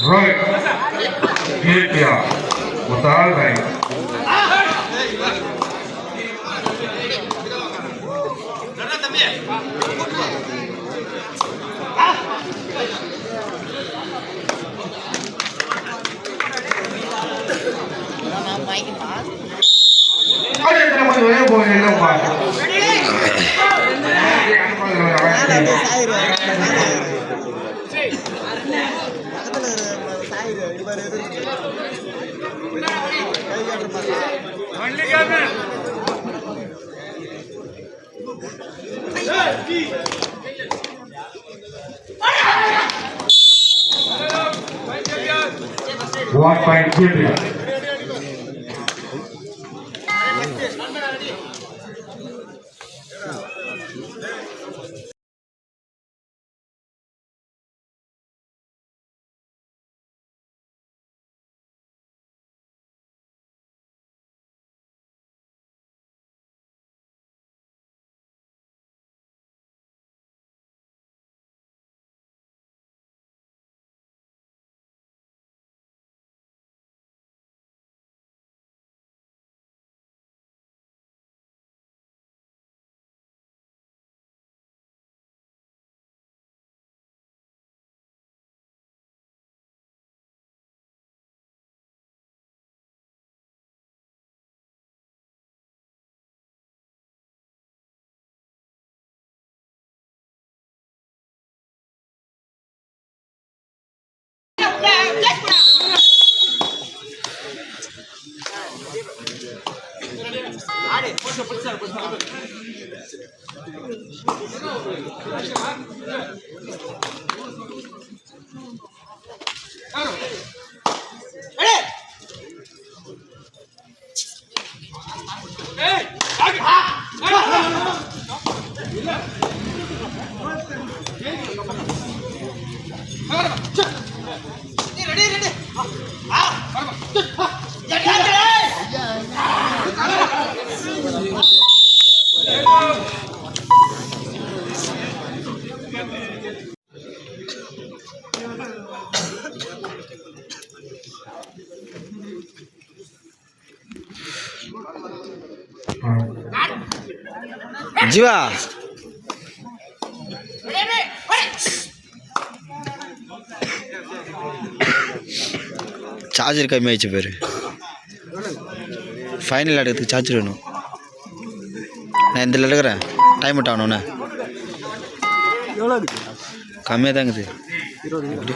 Right. India. Mutal right. Ada nama saya boleh lupa. One point India. Jeeva charger கம்மியாயிடுச்சு பேர் final ஆடுறதுக்கு charger வேணும் நான் இந்த இருக்கிறேன் டைம் அவுட் ஆகணுண்ணே கம்மியாக தாங்குது எப்படி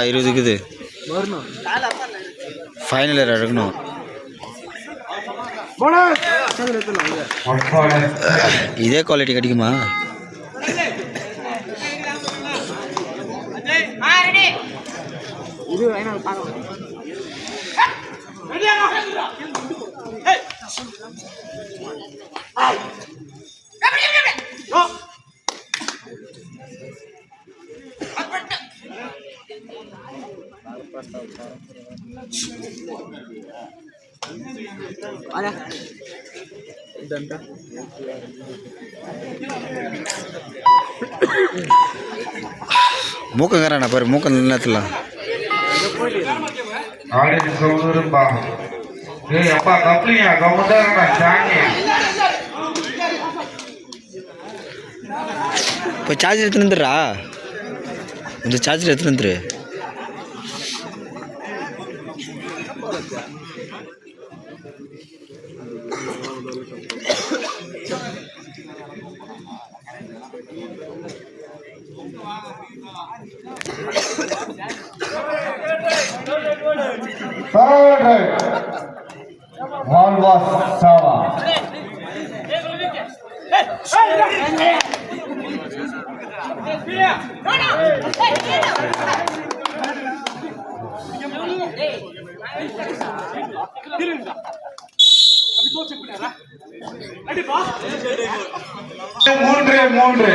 20 இருக்குது ஃபைனல் எடுக்கணும் இதே குவாலிட்டி கிடைக்குமா மூக்கங்கிறானா பாரு மூக்க நேரத்தில் இப்போ சார்ஜர் எடுத்துன்னு வந்துடுறா இந்த சார்ஜர் எடுத்துன்னு வந்துரு Third right. Ball was Sava. மூன்று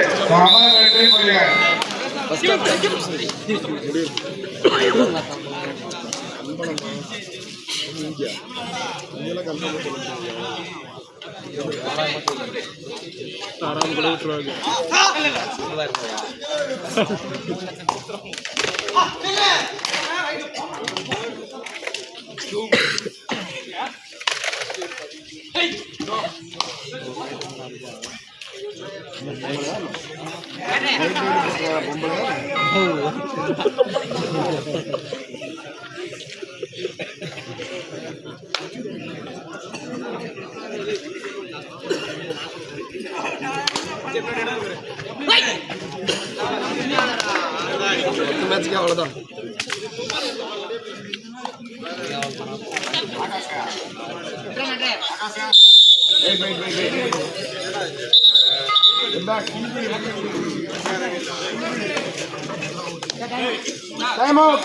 ஆறாம் கூட விட்டுருவாங்க. மேட்ச்க்கு அவ்வளோதான். Time out.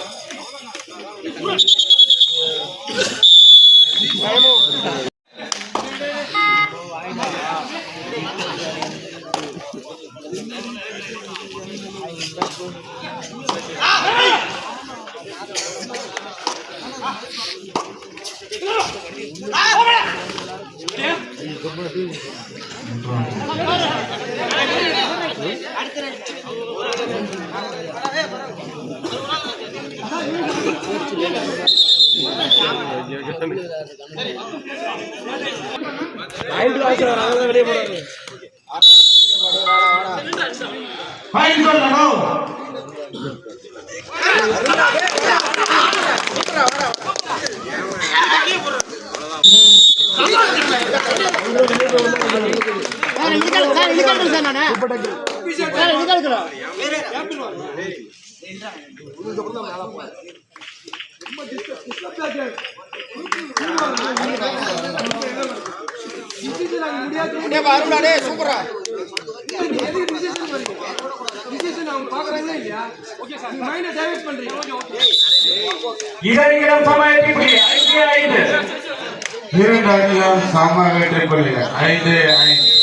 இரண்டு அணிகளும் சம வெற்றி புள்ளிகள் 5-5.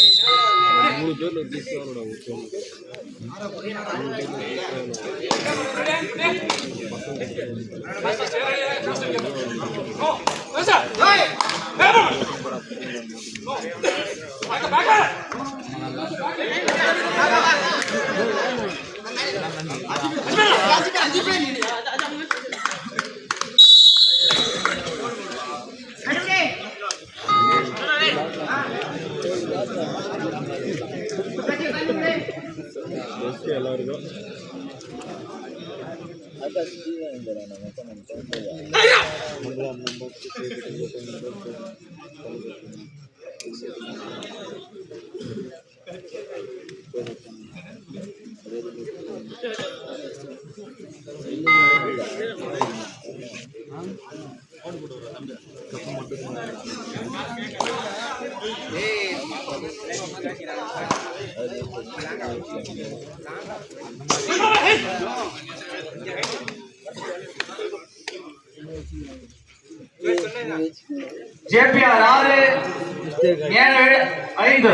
JPR 6-7-5.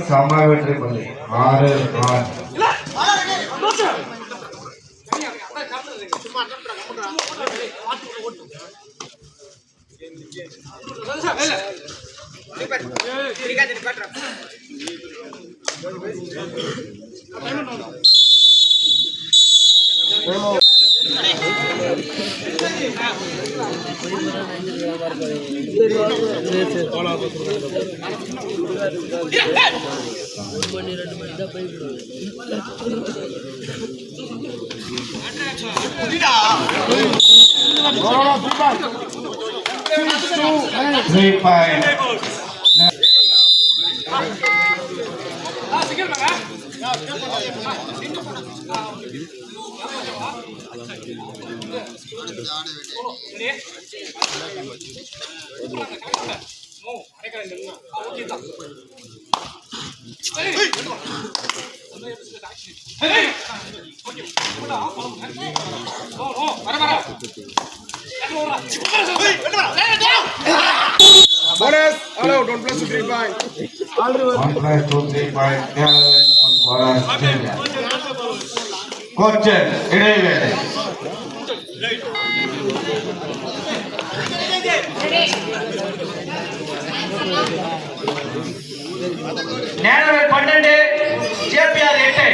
சம வெற்றி புள்ளி 6-6. Bonus. Allowed. 1 plus 3 point. 1 plus 2 3 point. For Australia. கொஞ்சம் இடைவேளை. நேரம் 12 JPR 8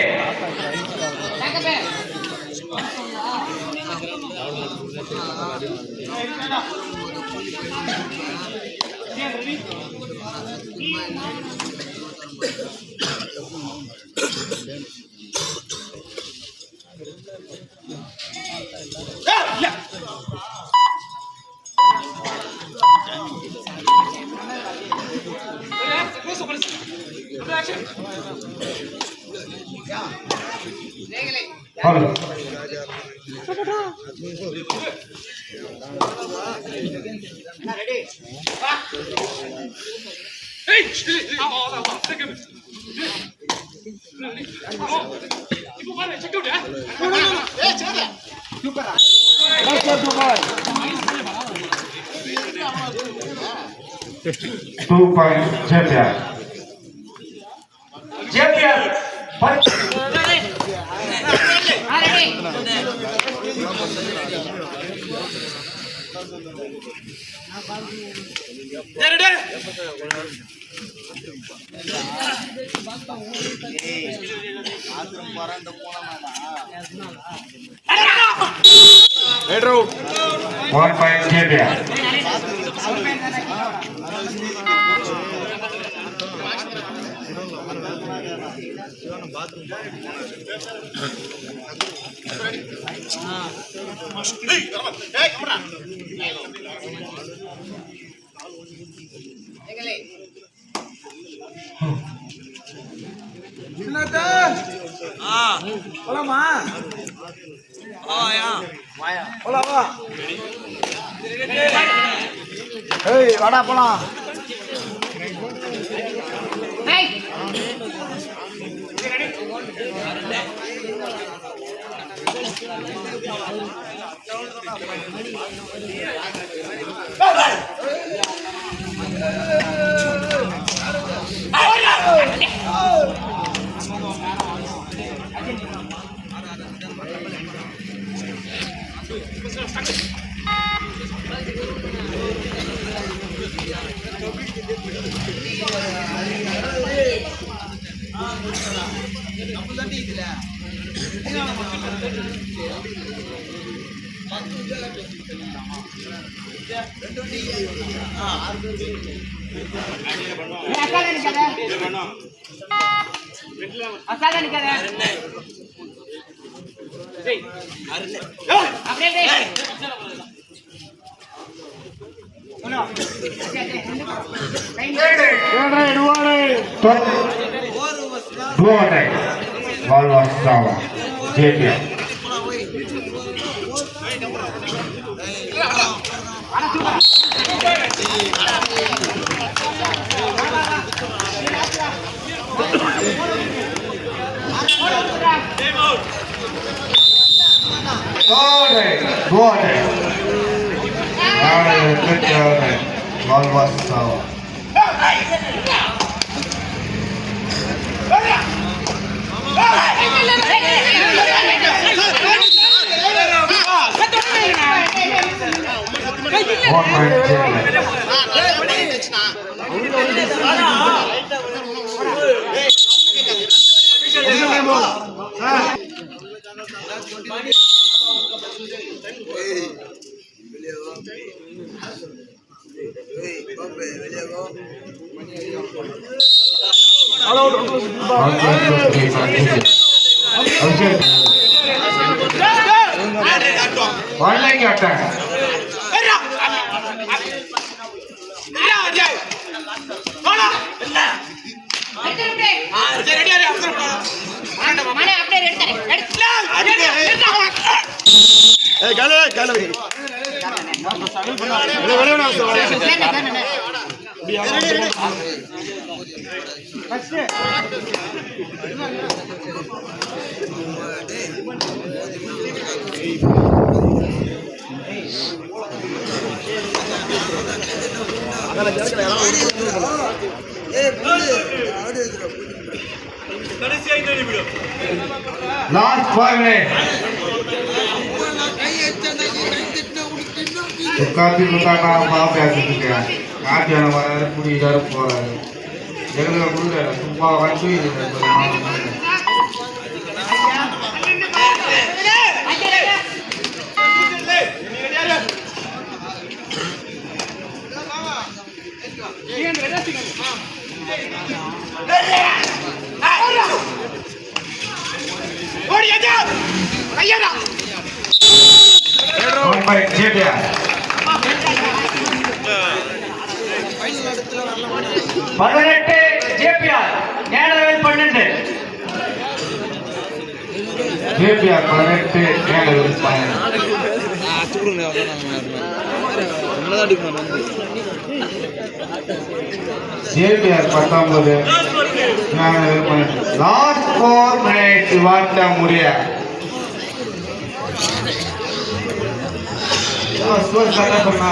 Hello. Two point JPR. JPR. Head round. 1 point JPR. Hey, வாடா போலாம். Last 5 minutes. காப்பி கொடுத்தா நான் பாப்பா பேசிட்டுருக்கேன். காப்பி வேணும் வராது, குடிக்காரு போறாரு. எங்களுக்கு கொடுக்குறாரு, சும்மா வச்சு JPR. 18 JPR நேரவேல் 12 JPR 18 நேரவேல் 12 JPR 19 நேரவேல் 12 last 4 minutes வாட்ட முடிய ஸ்கோர் கரெக்டா சொன்னா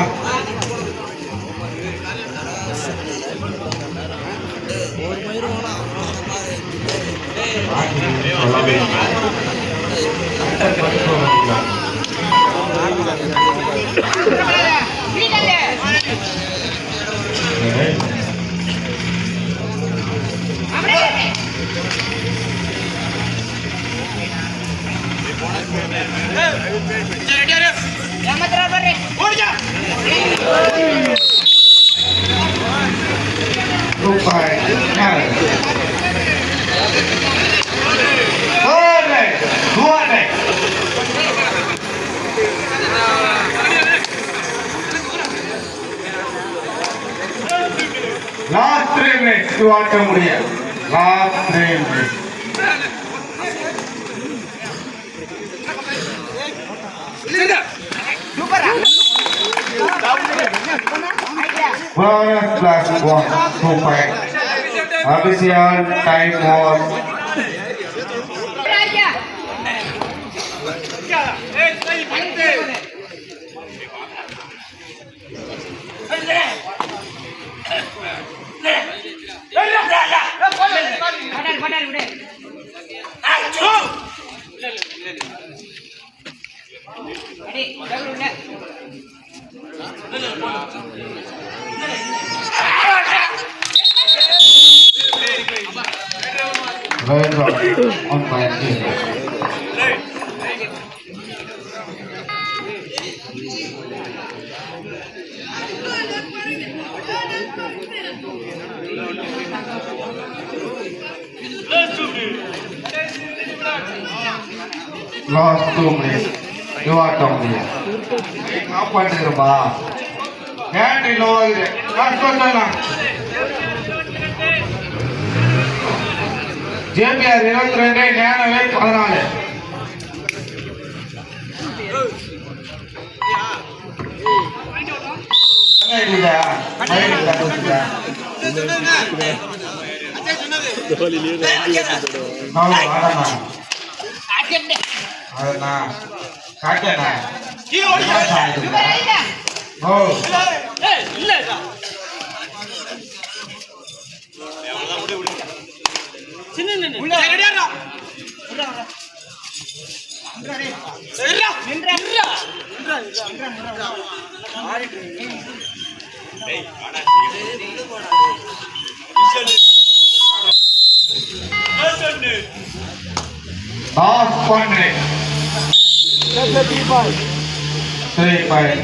Last 3 minutes to ஆட்ட முடிய last 3 minutes bonus plus 1 2 point official time was on by team. Last 2 minutes. You are down here. Up and here, ba. Hand in over there. Last one, na. JPR 22 நேரவேல் 14 இல்லையா mind கட்டுச்சா காட்டேண்ணா ஓ இல்ல Last 1 minute. 3 5.